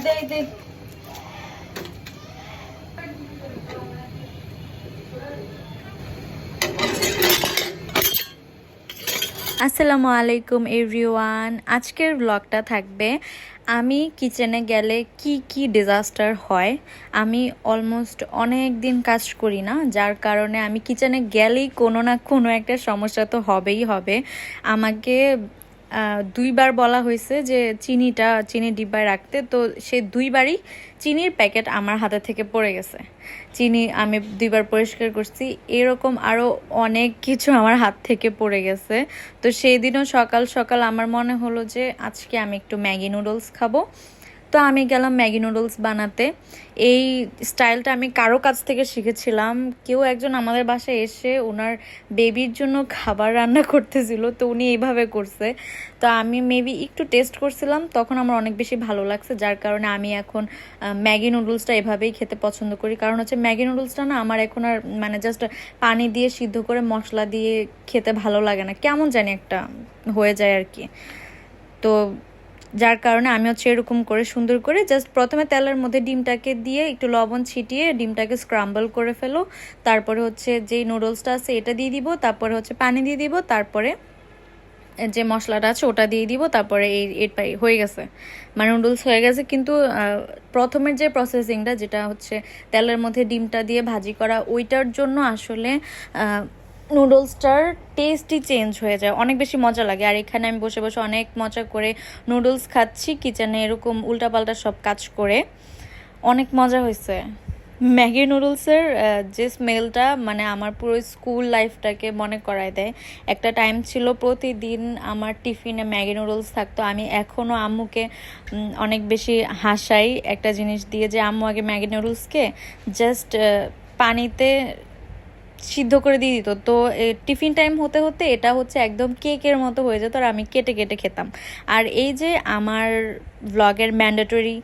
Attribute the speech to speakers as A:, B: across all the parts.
A: দে আসসালামু আলাইকুম এভরিওয়ান। আজকের ব্লগটা থাকবে আমি কিচেনে গেলে কি কি ডিজাস্টার হয়। আমি অলমোস্ট অনেক দিন কাজ করি না, যার কারণে আমি কিচেনে গেলেই কোনো না কোনো একটা সমস্যা তো হবেই হবে। আমাকে দুইবার বলা হয়েছে যে চিনি ডিব্বায় রাখতে, তো সে দুইবারই চিনির প্যাকেট আমার হাতে থেকে পড়ে গেছে। চিনি আমি দুইবার পরিষ্কার করছি, এরকম আরও অনেক কিছু আমার হাত থেকে পড়ে গেছে। তো সেই দিনও সকাল সকাল আমার মনে হলো যে আজকে আমি একটু ম্যাগি নুডলস খাবো। তো আমি গেলাম ম্যাগি নুডলস বানাতে। এই স্টাইলটা আমি কারো কাছ থেকে শিখেছিলাম। কেউ একজন আমাদের বাসায় এসে ওনার বেবির জন্য খাবার রান্না করতেছিল, তো উনি এইভাবে করছে। তো আমি মেবি একটু টেস্ট করছিলাম, তখন আমার অনেক বেশি ভালো লাগছে, যার কারণে আমি এখন ম্যাগি নুডলসটা এভাবেই খেতে পছন্দ করি। কারণ হচ্ছে ম্যাগি নুডলসটা না আমার এখন আর মানে জাস্ট পানি দিয়ে সিদ্ধ করে মশলা দিয়ে খেতে ভালো লাগে না, কেমন জানি একটা হয়ে যায় আর কি। তো যার কারণে আমি হচ্ছে এরকম করে সুন্দর করে জাস্ট প্রথমে তেলের মধ্যে ডিমটাকে দিয়ে একটু লবণ ছিটিয়ে ডিমটাকে স্ক্রাম্বল করে ফেলো। তারপরে হচ্ছে যেই নুডলসটা আছে এটা দিয়ে দিব, তারপরে হচ্ছে পানি দিয়ে দিব, তারপরে যে মশলাটা আছে ওটা দিয়ে দিব, তারপরে এটাই হয়ে গেছে, মানে নুডলস হয়ে গেছে। কিন্তু প্রথমের যে প্রসেসিংটা, যেটা হচ্ছে তেলের মধ্যে ডিমটা দিয়ে ভাজি করা, ওইটার জন্য আসলে নুডলসটার টেস্টই চেঞ্জ হয়ে যায়, অনেক বেশি মজা লাগে। আর এখানে আমি বসে বসে অনেক মজা করে নুডলস খাচ্ছি কিচেনে, এরকম উল্টাপাল্টা সব কাজ করে অনেক মজা হয়েছে। ম্যাগি নুডলসের যে স্মেলটা মানে আমার পুরো স্কুল লাইফটাকে মনে করায় দেয়। একটা টাইম ছিল প্রতিদিন আমার টিফিনে ম্যাগি নুডলস থাকতো। আমি এখনও আম্মুকে অনেক বেশি হাসাই একটা জিনিস দিয়ে, যে আম্মু আগে ম্যাগি নুডলসকে জাস্ট পানিতে সিদ্ধ করে দিয়ে দিত। তো টিফিন টাইম হতে হতে এটা হচ্ছে একদম কেকের মতো হয়ে যেত, আর আমি কেটে কেটে খেতাম। আর এই যে আমার ভ্লগের ম্যান্ডেটরি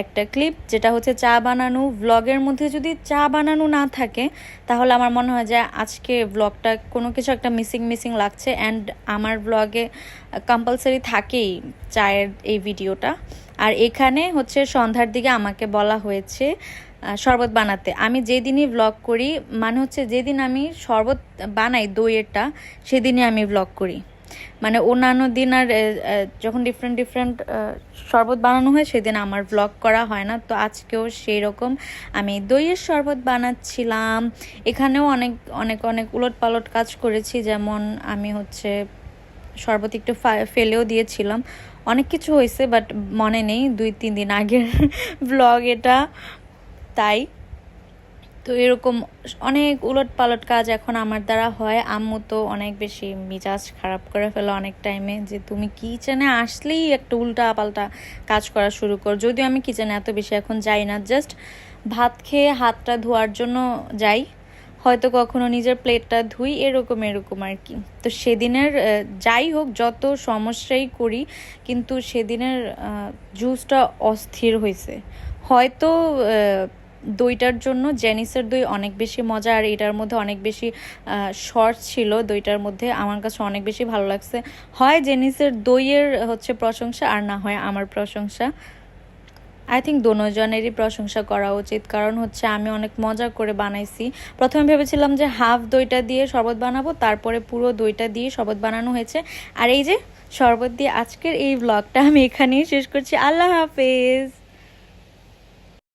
A: একটা ক্লিপ, যেটা হচ্ছে চা বানানো। ভ্লগের মধ্যে যদি চা বানানো না থাকে তাহলে আমার মনে হয় যে আজকে ভ্লগটা কোনো কিছু একটা মিসিং লাগছে। অ্যান্ড আমার ভ্লগে কম্পালসারি থাকেই চায়ের এই ভিডিওটা। আর এখানে হচ্ছে সন্ধ্যার দিকে আমাকে বলা হয়েছে শরবত বানাতে। আমি যেদিনই ভ্লগ করি, মানে হচ্ছে যেদিন আমি শরবত বানাই দইয়েরটা, সেদিনই আমি ভ্লগ করি। মানে অন্যান্য দিন আর যখন ডিফারেন্ট শরবত বানানো হয় সেদিন আমার ভ্লগ করা হয় না। তো আজকেও সেই রকম আমি দইয়ের শরবত বানাচ্ছিলাম। এখানেও অনেক অনেক অনেক উলট পালট কাজ করেছি, যেমন আমি হচ্ছে শরবত একটু ফেলেও দিয়েছিলাম। অনেক কিছু হয়েছে, বাট মনে নেই, 2-3 দিন আগের ভ্লগ এটা, তাই। তো এরকম অনেক উলট পালট কাজ এখন আমার দ্বারা হয়। আম্মু তো অনেক বেশি মিজাজ খারাপ করে ফেলে অনেক টাইমে, যে তুমি কিচেনে আসলেই একটা উল্টা পাল্টা কাজ করা শুরু কর। যদিও আমি কিচেনে এত বেশি এখন যাই না, জাস্ট ভাত খেয়ে হাতটা ধোয়ার জন্য যাই, হয়তো কখনো নিজের প্লেটটা ধুই, এরকম আর কি। তো সেদিনের যাই হোক, যত সমস্যাই করি, কিন্তু সেদিনের জুসটা অস্থির হয়েছে। হয়তো দইটার জন্য জেনিসের দই অনেক বেশি মজা, আর এটার মধ্যে অনেক বেশি শর্ট ছিল দইটার মধ্যে, আমার কাছে অনেক বেশি ভালো লাগছে। হয় জেনিসের দইয়ের হচ্ছে প্রশংসা, আর না হয় আমার প্রশংসা। আই থিঙ্ক দোনোজনেরই প্রশংসা করা উচিত, কারণ হচ্ছে আমি অনেক মজা করে বানাইছি। প্রথমে ভেবেছিলাম যে হাফ দইটা দিয়ে শরবত বানাবো, তারপরে পুরো দইটা দিয়ে শরবত বানানো হয়েছে। আর এই যে শরবত দিয়ে আজকের এই ব্লগটা আমি এখানেই শেষ করছি। আল্লাহ হাফেজ।